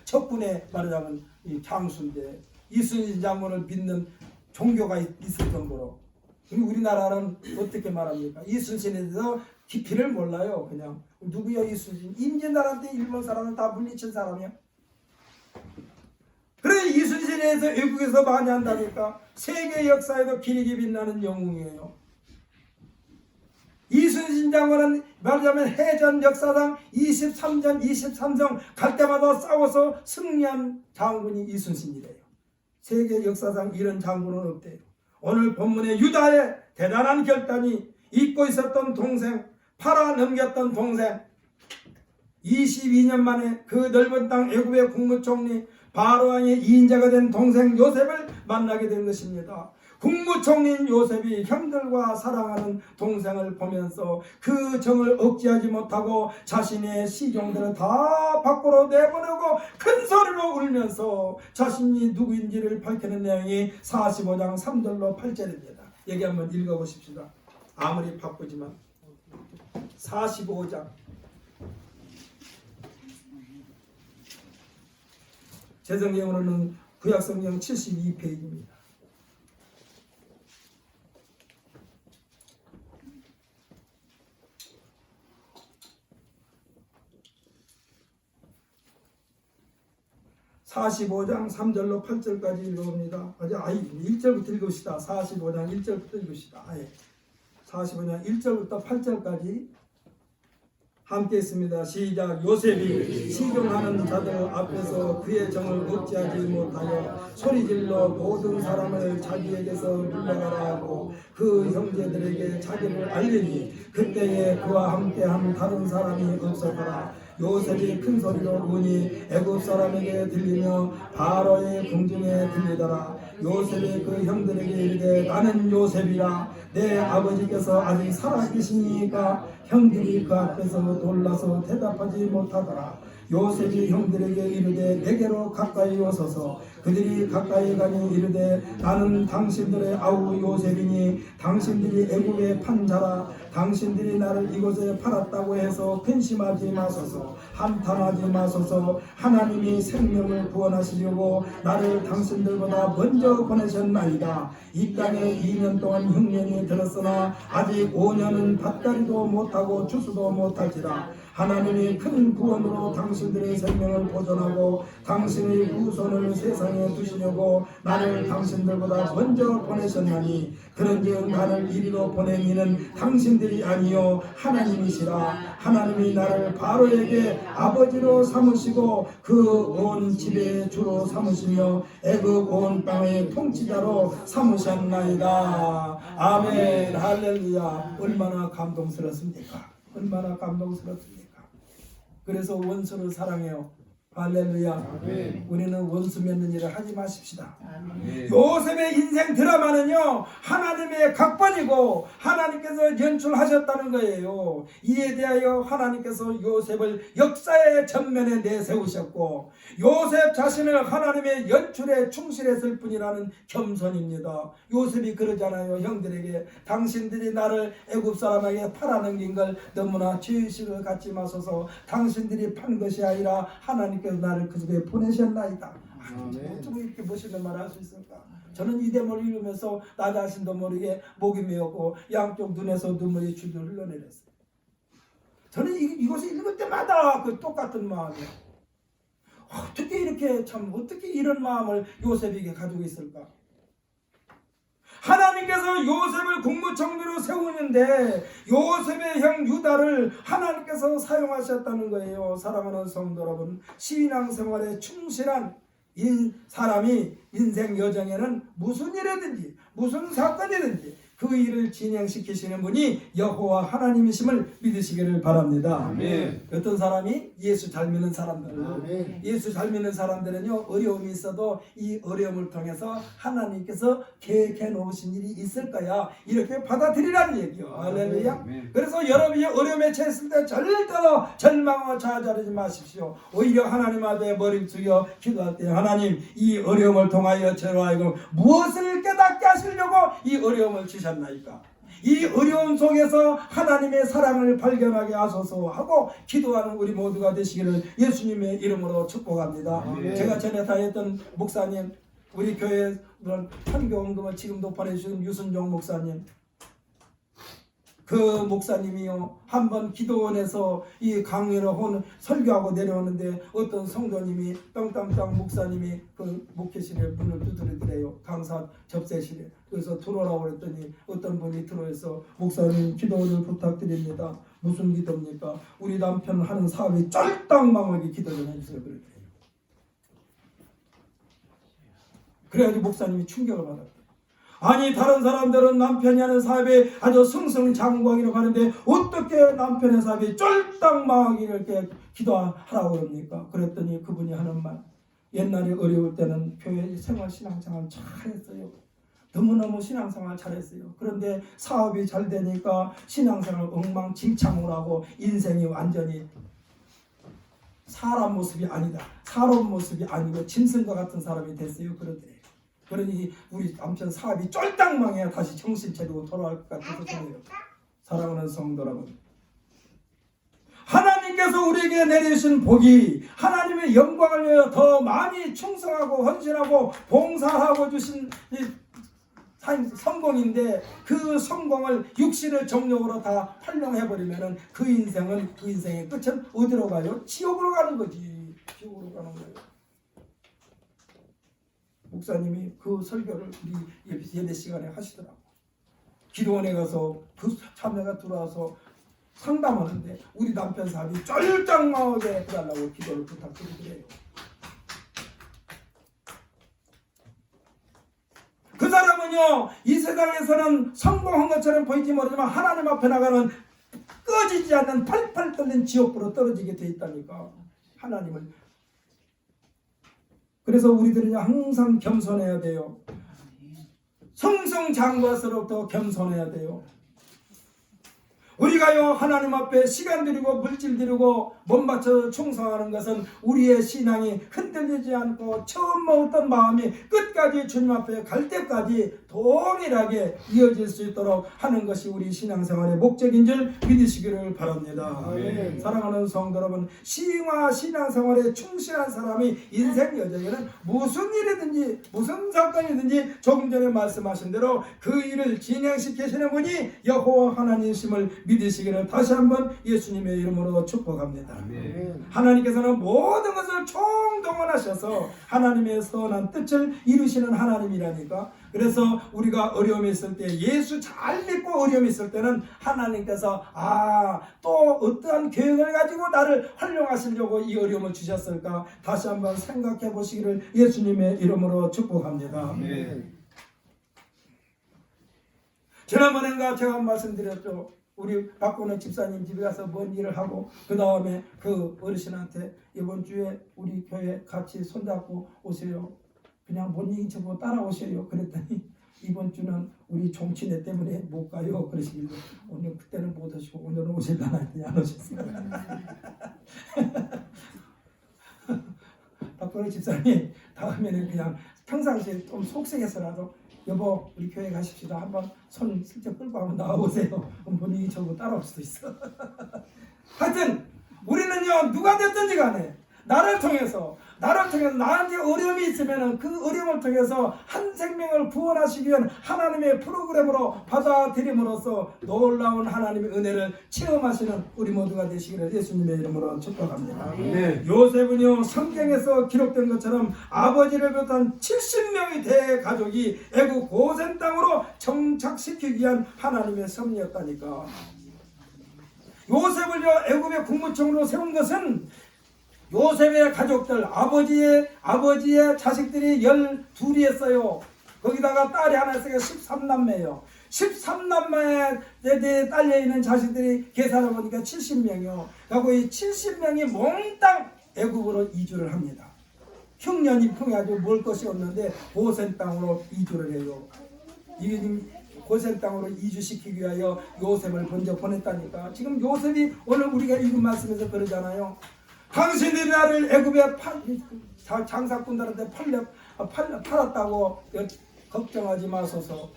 척군의 말하자면 이 장수인데 이순신 장군을 믿는 종교가 있을 정도로. 우리나라는 어떻게 말합니까? 이순신에 대해서 깊이를 몰라요. 그냥 누구야 이순신? 임진왜란 때 일본 사람은 다 물리친 사람이야. 그래 이순신에 대해서 외국에서 많이 한다니까. 세계 역사에도 길게 빛나는 영웅이에요. 이순신 장군은 말하자면 해전 역사상 23전 갈 때마다 싸워서 승리한 장군이 이순신이래요. 세계 역사상 이런 장군은 없대요. 오늘 본문의 유다의 대단한 결단이 잊고 있었던 동생, 팔아넘겼던 동생, 22년 만에 그 넓은 땅 애굽의 국무총리 바로왕의 2인자가 된 동생 요셉을 만나게 된 것입니다. 국무총리인 요셉이 형들과 사랑하는 동생을 보면서 그 정을 억제하지 못하고 자신의 시종들을 다 밖으로 내보내고 큰 소리로 울면서 자신이 누구인지를 밝히는 내용이 45장 3절로 8절입니다. 여기 한번 읽어보십시다. 아무리 바쁘지만 45장 제 성경으로는 구약성경 72페이지입니다. (45장) 3절로 8절까지 읽어봅니다. 1절부터 읽읍시다. 45장 1절부터 읽읍시다. 45장 1절부터 8절까지 함께 했습니다. 시작. 요셉이 시경하는 자들 앞에서 그의 정을 억제하지 못하여 소리질러 모든 사람을 자기에게서 물러가라 하고 그 형제들에게 자기를 알리니 그때에 그와 함께한 다른 사람이 없었더라. 요셉이 큰 소리로 우니 애굽 사람에게 들리며 바로의 궁중에 들리더라. 요셉이 그 형들에게 이르되 나는 요셉이라. 내 아버지께서 아직 살아계시니까 형들이 그 앞에서 놀라서 대답하지 못하더라. 요셉이 형들에게 이르되 내게로 가까이 오소서. 그들이 가까이 가니 이르되 나는 당신들의 아우 요셉이니 당신들이 애굽에 판 자라. 당신들이 나를 이곳에 팔았다고 해서 근심하지 마소서. 한탄하지 마소서. 하나님이 생명을 구원하시려고 나를 당신들보다 먼저 보내셨나이다. 이 땅에 2년 동안 흉년이 들었으나 아직 5년은 밭다리도 못하고 추수도 못할지라. 하나님이 큰 구원으로 당신들의 생명을 보존하고 당신의 후손을 세상에 두시려고 나를 당신들보다 먼저 보내셨나니 그런즉 나를 이리로 보낸 이는 당신들이 아니요 하나님이시라. 하나님이 나를 바로에게 아버지로 삼으시고 그 온 집의 주로 삼으시며 애굽 온 땅의 통치자로 삼으셨나이다. 아멘. 할렐루야. 얼마나 감동스럽습니까? 얼마나 감동스럽습니까? 그래서 원수를 사랑해요. 할렐루야. 아멘. 우리는 원수 맺는 일을 하지 마십시다. 아멘. 요셉의 인생 드라마는요 하나님의 각본이고 하나님께서 연출하셨다는 거예요. 이에 대하여 하나님께서 요셉을 역사의 전면에 내세우셨고 요셉 자신을 하나님의 연출에 충실했을 뿐이라는 겸손입니다. 요셉이 그러잖아요. 형들에게 당신들이 나를 애굽 사람에게 팔아넘긴 걸 너무나 죄의식을 갖지 마소서. 당신들이 판 것이 아니라 하나님께서 나를 그 집에 보내셨나이다. 아멘. 어떻게 이렇게 멋있는 말을 할 수 있을까? 저는 이 대목을 읽으면서 나 자신도 모르게 목이 메었고 양쪽 눈에서 눈물이 줄줄 흘러내렸어요. 저는 이것을 읽을 때마다 그 똑같은 마음이에요. 어떻게 이렇게 어떻게 이런 마음을 요셉에게 가지고 있을까? 하나님께서 요셉을 국무총리로 세우는데 요셉의 형 유다를 하나님께서 사용하셨다는 거예요. 사랑하는 성도 여러분, 신앙생활에 충실한 사람이 인생 여정에는 무슨 일이든지 무슨 사건이든지 그 일을 진행시키시는 분이 여호와 하나님이심을 믿으시기를 바랍니다. 아멘. 어떤 사람이 예수 잘 믿는 사람들, 아멘. 예수 잘 믿는 사람들은요, 어려움이 있어도 이 어려움을 통해서 하나님께서 계획해 놓으신 일이 있을 거야, 이렇게 받아들이라는 얘기요. 할렐루야. 아멘. 그래서 여러분이 어려움에 처했을 때 절대 절망하고 좌절하지 마십시오. 오히려 하나님 앞에 머리를 숙여 기도할 때, 하나님, 이 어려움을 통하여 저로 하여금 무엇을 깨닫게 하시려고 이 어려움을 주셨나이까? 이 어려움 속에서 하나님의 사랑을 발견하게 하소서 하고 기도하는 우리 모두가 되시기를 예수님의 이름으로 축복합니다. 아멘. 제가 전에 다녔던 목사님, 우리 교회 선교원금을 지금도 보내주신 유순종 목사님, 그 목사님이요, 한번 기도원에서 이 강의를 설교하고 내려오는데 어떤 성도님이 땅땅땅 목사님이 그 목회실에 문을 두드리더래요. 강사 접대실에. 그래서 들어오라고 그랬더니 어떤 분이 들어와서, 목사님 기도를 부탁드립니다. 무슨 기도입니까? 우리 남편 하는 사업이 쫄딱망하게 기도 좀 해주세요. 그랬대요. 그래가지고 목사님이 충격을 받았대요. 아니, 다른 사람들은 남편이 하는 사업이 아주 승승장구하기로 가는데 어떻게 남편의 사업이 쫄딱망하게 이렇게 기도하라고 그럽니까? 그랬더니 그분이 하는 말, 옛날에 어려울 때는 교회 생활 신앙생활 잘했어요. 너무너무 신앙생활 잘했어요. 그런데 사업이 잘 되니까 신앙생활 엉망진창으로 하고 인생이 완전히 사람 모습이 아니다, 사람 모습이 아니고 짐승과 같은 사람이 됐어요. 그러더래요. 그러니 우리 남편 사업이 쫄딱망해야 다시 정신 차리고 돌아올 것 같아서 그래요. 사랑하는 성도 여러분, 하나님께서 우리에게 내리신 복이 하나님의 영광을 위하여 더 많이 충성하고 헌신하고 봉사하고 주신 성공인데, 그 성공을 육신의 정욕으로 다 활용해버리면 그 인생의 끝은 어디로 가요? 지옥으로 가는 거지. 지옥으로 가는 거예요. 목사님이 그 설교를 우리 예배 시간에 하시더라고. 기도원에 가서 그 자매가 들어와서 상담하는데 우리 남편 사업이 쫄딱망하게 해달라고 기도를 부탁드리더래요. 그 사람은요, 이 세상에서는 성공한 것처럼 보이지 모르지만 하나님 앞에 나가는 꺼지지 않는 팔팔 끓는 지옥으로 떨어지게 돼 있다니까. 하나님을. 그래서 우리들은 항상 겸손해야 돼요. 성성장구할수록 겸손해야 돼요. 우리가요, 하나님 앞에 시간 들이고 물질 들이고 몸 바쳐 충성하는 것은 우리의 신앙이 흔들리지 않고 처음 먹었던 마음이 끝까지 주님 앞에 갈 때까지 동일하게 이어질 수 있도록 하는 것이 우리 신앙생활의 목적인 줄 믿으시기를 바랍니다. 아멘. 사랑하는 성도 여러분, 시와 신앙생활에 충실한 사람이 인생 여정에는 무슨 일이든지 무슨 사건이든지 조금 전에 말씀하신 대로 그 일을 진행시키시는 분이 여호와 하나님이심을 믿으시기를 다시 한번 예수님의 이름으로 축복합니다. 아멘. 하나님께서는 모든 것을 총동원하셔서 하나님의 선한 뜻을 이루시는 하나님이라니까. 그래서 우리가 어려움이 있을 때, 예수 잘 믿고 어려움이 있을 때는 하나님께서 또 어떠한 계획을 가지고 나를 활용하시려고 이 어려움을 주셨을까 다시 한번 생각해 보시기를 예수님의 이름으로 축복합니다. 아멘. 지난번엔가 제가 말씀드렸죠. 우리 박건호 집사님 집에 가서 뭔 일을 하고 그 다음에 그 어르신한테 이번 주에 우리 교회 같이 손잡고 오세요. 그냥 못 이기고 따라오세요. 그랬더니 이번 주는 우리 종친회 때문에 못 가요. 그러시길래 오늘 그때는 못 오시고 오늘은 오실라나 했더니 안 오셨어요. 박건호 집사님 다음에는 그냥 평상시에 좀 속색해서라도 여보 우리 교회 가십시다. 한번 손 슬쩍 끌고 한번 나와보세요. 그럼 본인이 저거 따라올 수도 있어. 하여튼 우리는요, 누가 됐든지 간에 나를 통해서 나한테 어려움이 있으면 그 어려움을 통해서 한 생명을 구원하시기 위한 하나님의 프로그램으로 받아들임으로써 놀라운 하나님의 은혜를 체험하시는 우리 모두가 되시기를 예수님의 이름으로 축복합니다. 요셉은요, 성경에서 기록된 것처럼 아버지를 비롯한 70명의 대가족이 애국 고센 땅으로 정착시키기 위한 하나님의 섭리였다니까. 요셉을요, 애굽의 국무총리로 세운 것은 요셉의 가족들, 아버지의 자식들이 12이었어요. 거기다가 딸이 하나 있어요. 13남매예요. 13남매에 딸려있는 자식들이 계산해 보니까 70명이요. 그리고 이 70명이 몽땅 애굽으로 이주를 합니다. 흉년이 풍해가지고 먹을 것이 없는데 고센 땅으로 이주를 해요. 이 고센 땅으로 이주시키기 위하여 요셉을 먼저 보냈다니까. 지금 요셉이 오늘 우리가 읽은 말씀에서 그러잖아요. 당신들이 나를 애굽에 장사꾼들한테 팔았다고 걱정하지 마소서.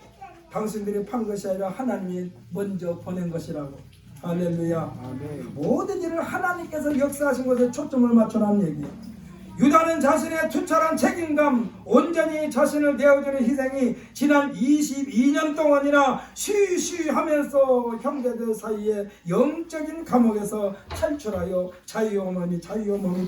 당신들이 판 것이 아니라 하나님이 먼저 보낸 것이라고. 할렐루야. 모든 일을 하나님께서 역사하신 것에 초점을 맞춰놓은 얘기예요. 유다는 자신의 투철한 책임감, 온전히 자신을 내어주는 희생이 지난 22년 동안이나 쉬쉬하면서 형제들 사이에 영적인 감옥에서 탈출하여 자유영혼이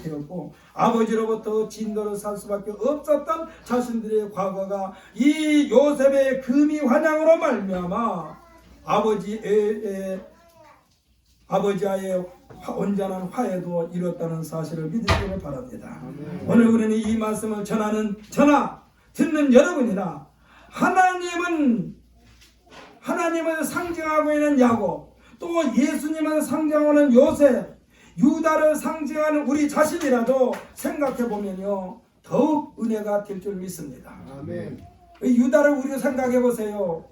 되었고, 아버지로부터 진도를 살 수밖에 없었던 자신들의 과거가 이 요셉의 금이 환영으로 말미암아 아버지와의 온전한 화해도 이뤘다는 사실을 믿으시기를 바랍니다. 오늘 우리는 이 말씀을 듣는 여러분이나 하나님을 상징하고 있는 야곱, 또 예수님을 상징하는 요셉, 유다를 상징하는 우리 자신이라도 생각해 보면요, 더욱 은혜가 될 줄 믿습니다. 아멘. 유다를 우리가 생각해 보세요.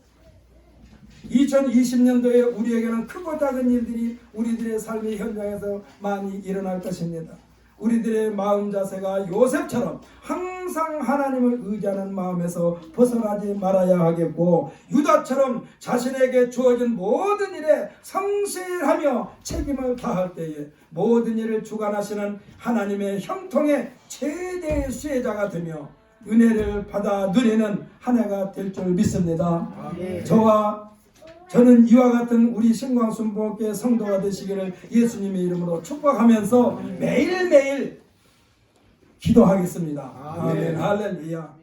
2020년도에 우리에게는 크고 작은 일들이 우리들의 삶의 현장에서 많이 일어날 것입니다. 우리들의 마음 자세가 요셉처럼 항상 하나님을 의지하는 마음에서 벗어나지 말아야 하겠고, 유다처럼 자신에게 주어진 모든 일에 성실하며 책임을 다할 때에 모든 일을 주관하시는 하나님의 형통의 최대의 수혜자가 되며 은혜를 받아 누리는 한 해가 될 줄 믿습니다. 아멘. 저는 이와 같은 우리 신광순복교회 성도가 되시기를 예수님의 이름으로 축복하면서 매일매일 기도하겠습니다. 아멘. 할렐루야.